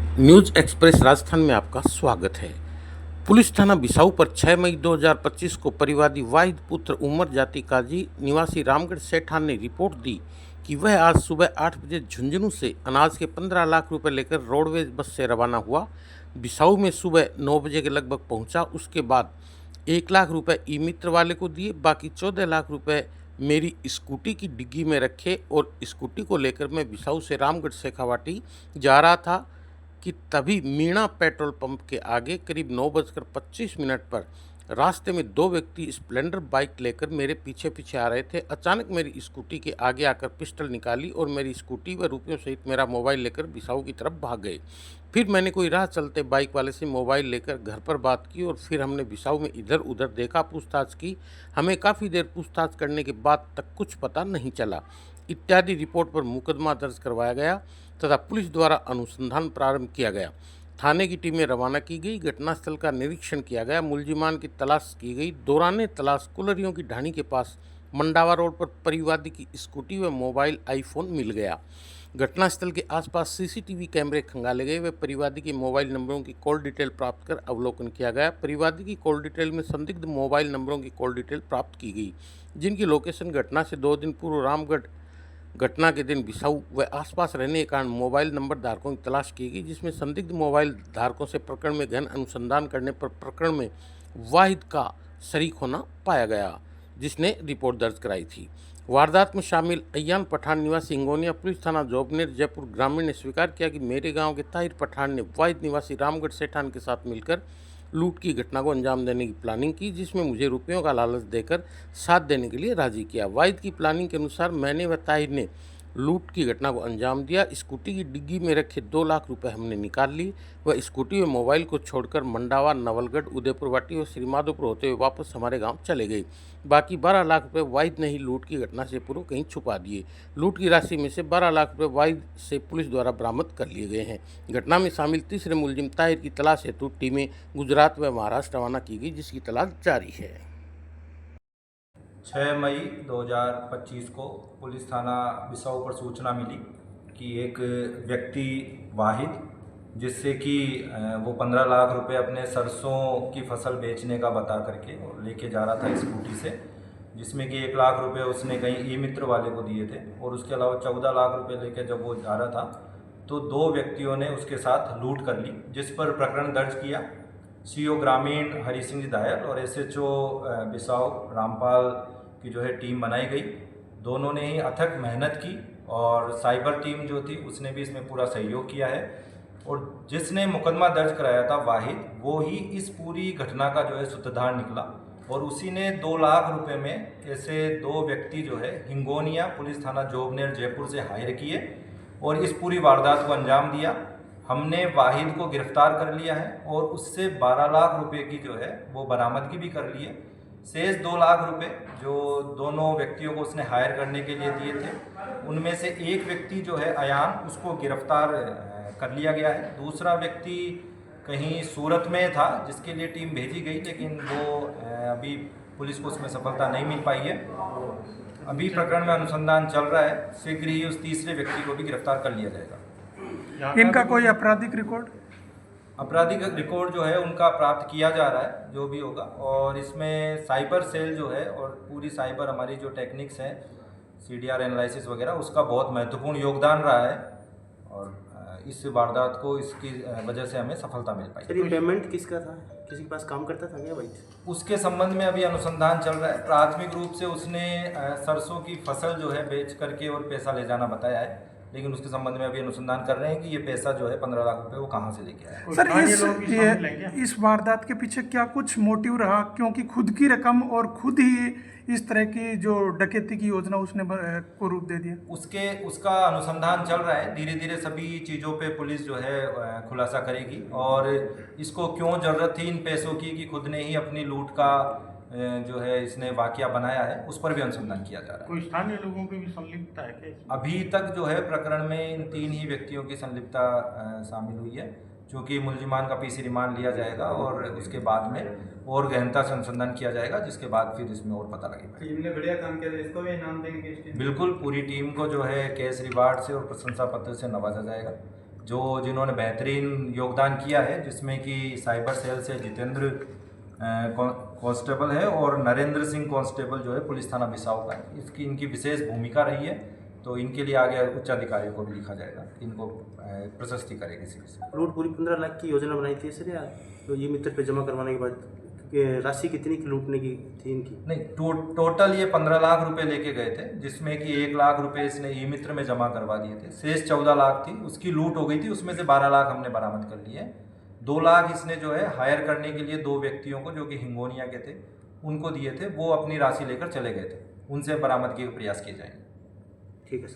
News express Rajasthan में आपका स्वागत है। पुलिस थाना बिसाऊ पर 6 मई 2025 को परिवादी वाहिद पुत्र उमर जाति काजी निवासी रामगढ़ सेठान ने रिपोर्ट दी कि वह आज सुबह 8 बजे झुंझुनू से अनाज के 15 लाख रुपए लेकर रोडवेज बस से रवाना हुआ। बिसाऊ में सुबह 9 बजे के लगभग पहुंचा। उसके बाद 1 लाख रुपए ई मित्र वाले को दिए, बाकी 14 लाख रुपए मेरी स्कूटी की डिग्गी में रखे और स्कूटी को लेकर मैं बिसाऊ से रामगढ़ शेखावाटी जा रहा था कि तभी मीणा पेट्रोल पंप के आगे करीब 9:25 पर रास्ते में दो व्यक्ति स्प्लेंडर बाइक लेकर मेरे पीछे पीछे आ रहे थे। अचानक मेरी स्कूटी के आगे आकर पिस्टल निकाली और मेरी स्कूटी व रुपयों सहित मेरा मोबाइल लेकर बिसाऊ की तरफ भाग गए। फिर मैंने कोई राह चलते बाइक वाले से मोबाइल लेकर घर पर बात की और फिर हमने बिसाऊ में इधर उधर देखा, पूछताछ की। हमें काफ़ी देर पूछताछ करने के बाद तक कुछ पता नहीं चला। इत्यादि रिपोर्ट पर मुकदमा दर्ज करवाया गया तथा पुलिस द्वारा अनुसंधान प्रारंभ किया गया। थाने की टीमें रवाना की गई। घटनास्थल का निरीक्षण किया गया। मुलजिमान की तलाश की गई। दौरान तलाश कुलरियों की ढाणी के पास मंडावा रोड पर परिवादी की स्कूटी व मोबाइल आईफोन मिल गया। घटनास्थल के आसपास सीसीटीवी कैमरे खंगाले गए व परिवादी के मोबाइल नंबरों की कॉल डिटेल प्राप्त कर अवलोकन किया गया। परिवादी की कॉल डिटेल में संदिग्ध मोबाइल नंबरों की कॉल डिटेल प्राप्त की गई, जिनकी लोकेशन घटना से 2 दिन पूर्व रामगढ़, घटना के दिन बिसाऊ व आसपास रहने के कारण मोबाइल नंबर धारकों की तलाश की गई, जिसमें संदिग्ध मोबाइल धारकों से प्रकरण में गहन अनुसंधान करने पर प्रकरण में वाहिद का शरीक होना पाया गया, जिसने रिपोर्ट दर्ज कराई थी। वारदात में शामिल अय्यान पठान निवासी हिंगोनिया पुलिस थाना जोबनेर जयपुर ग्रामीण ने स्वीकार किया कि मेरे गांव के ताहिर पठान ने वाहिद निवासी रामगढ़ सेठान के साथ मिलकर लूट की घटना को अंजाम देने की प्लानिंग की, जिसमें मुझे रुपयों का लालच देकर साथ देने के लिए राजी किया। वाहिद की प्लानिंग के अनुसार मैंने व ताहिर ने लूट की घटना को अंजाम दिया। स्कूटी की डिग्गी में रखे 2 लाख रुपए हमने निकाल ली व स्कूटी व मोबाइल को छोड़कर मंडावा, नवलगढ़, उदयपुर वाटी और श्रीमाधोपुर होते हुए वापस हमारे गांव चले गए। बाकी 12 लाख रुपए वाहिद ने ही लूट की घटना से पूर्व कहीं छुपा दिए। लूट की राशि में से 12 लाख रुपए वाहिद से पुलिस द्वारा बरामद कर लिए गए हैं। घटना में शामिल तीसरे मुलजिम ताहिर की तलाश हेतु टीमें गुजरात व महाराष्ट्र रवाना की गई, जिसकी तलाश जारी है। 6 मई 2025 को पुलिस थाना बिसाऊ पर सूचना मिली कि एक व्यक्ति वाहिद, जिससे कि वो 15 लाख रुपए अपने सरसों की फसल बेचने का बता करके लेके जा रहा था स्कूटी से, जिसमें कि 1 लाख रुपए उसने कहीं ई मित्र वाले को दिए थे और उसके अलावा 14 लाख रुपए लेके जब वो जा रहा था तो 2 व्यक्तियों ने उसके साथ लूट कर ली, जिस पर प्रकरण दर्ज किया। सीओ ग्रामीण हरी सिंह जी दायल और एसएचओ बिसाऊ रामपाल की जो है टीम बनाई गई। दोनों ने ही अथक मेहनत की और साइबर टीम जो थी उसने भी इसमें पूरा सहयोग किया है और जिसने मुकदमा दर्ज कराया था वाहिद, वो ही इस पूरी घटना का जो है सूत्रधार निकला और उसी ने 2 लाख रुपए में ऐसे 2 व्यक्ति जो है हिंगोनिया पुलिस थाना जोबनेर जयपुर से हायर किए और इस पूरी वारदात को अंजाम दिया। हमने वाहिद को गिरफ्तार कर लिया है और उससे 12 लाख रुपए की जो है वो बरामदगी भी कर ली है। शेष 2 लाख रुपए जो दोनों व्यक्तियों को उसने हायर करने के लिए दिए थे, उनमें से एक व्यक्ति जो है अयान, उसको गिरफ्तार कर लिया गया है। दूसरा व्यक्ति कहीं सूरत में था जिसके लिए टीम भेजी गई, लेकिन वो अभी पुलिस को उसमें सफलता नहीं मिल पाई है। अभी प्रकरण में अनुसंधान चल रहा है। शीघ्र ही उस तीसरे व्यक्ति को भी गिरफ्तार कर लिया जाएगा। इनका कोई आपराधिक रिकॉर्ड? आपराधिक रिकॉर्ड जो है उनका प्राप्त किया जा रहा है, जो भी होगा। और इसमें साइबर सेल जो है और पूरी साइबर हमारी जो टेक्निक्स हैं, सीडीआर एनालिसिस वगैरह, उसका बहुत महत्वपूर्ण योगदान रहा है और इस वारदात को इसकी वजह से हमें सफलता मिल पाई। सर, ये पेमेंट किसका था? किसी के पास काम करता था क्या भाई? उसके संबंध में अभी अनुसंधान चल रहा है। प्राथमिक रूप से उसने सरसों की फसल जो है बेच करके और पैसा ले जाना बताया है, लेकिन उसके संबंध में अभी अनुसंधान कर रहे हैं कि ये पैसा जो है 15 लाख रुपए वो कहाँ से लेके आया। सर, इस वारदात के पीछे क्या कुछ मोटिव रहा? क्योंकि खुद की रकम और खुद ही इस तरह की जो डकैती की योजना उसने को रूप दे दिया। उसका अनुसंधान चल रहा है। धीरे धीरे सभी चीज़ों पे पुलिस जो है खुलासा करेगी और इसको क्यों ज़रूरत थी इन पैसों की कि खुद ने ही अपनी लूट का जो है इसने वाकया बनाया है, उस पर भी अनुसंधान किया जा रहा है। कोई स्थानीय लोगों की भी संलिप्तता है क्या? अभी तक जो है प्रकरण में इन 3 ही व्यक्तियों की संलिप्तता शामिल हुई है, क्योंकि मुलजिमान का पीसी रिमांड लिया जाएगा और उसके बाद में और गहनता से अनुसंधान किया जाएगा, जिसके बाद फिर इसमें और पता लगेगा। टीम ने बढ़िया काम किया, इसको भी इनाम देंगे। बिल्कुल, पूरी टीम को जो है कैश रिवार्ड से और प्रशंसा पत्र से नवाजा जाएगा। जिन्होंने बेहतरीन योगदान किया है, जिसमें कि साइबर सेल से जितेंद्र कांस्टेबल है और नरेंद्र सिंह कांस्टेबल जो है पुलिस थाना बिसाऊ का है। इनकी विशेष भूमिका रही है, तो इनके लिए आगे उच्च अधिकारियों को भी लिखा जाएगा, इनको प्रशस्ति करेगी किसी से। लूट पूरी 15 लाख की योजना बनाई थी सर, या तो ये मित्र पे जमा करवाने के बाद राशि कितनी की लूटने की थी इनकी? नहीं, टोटल ये 15 लाख रुपए लेके गए थे, जिसमें कि 1 लाख रुपए इसने ई मित्र में जमा करवा दिए थे। शेष 14 लाख थी, उसकी लूट हो गई थी, उसमें से 12 लाख हमने बरामद कर लिए। 2 लाख इसने जो है हायर करने के लिए 2 व्यक्तियों को, जो कि हिंगोनिया के थे, उनको दिए थे। वो अपनी राशि लेकर चले गए थे, उनसे बरामदगी के प्रयास किए जाएंगे। ठीक है सर।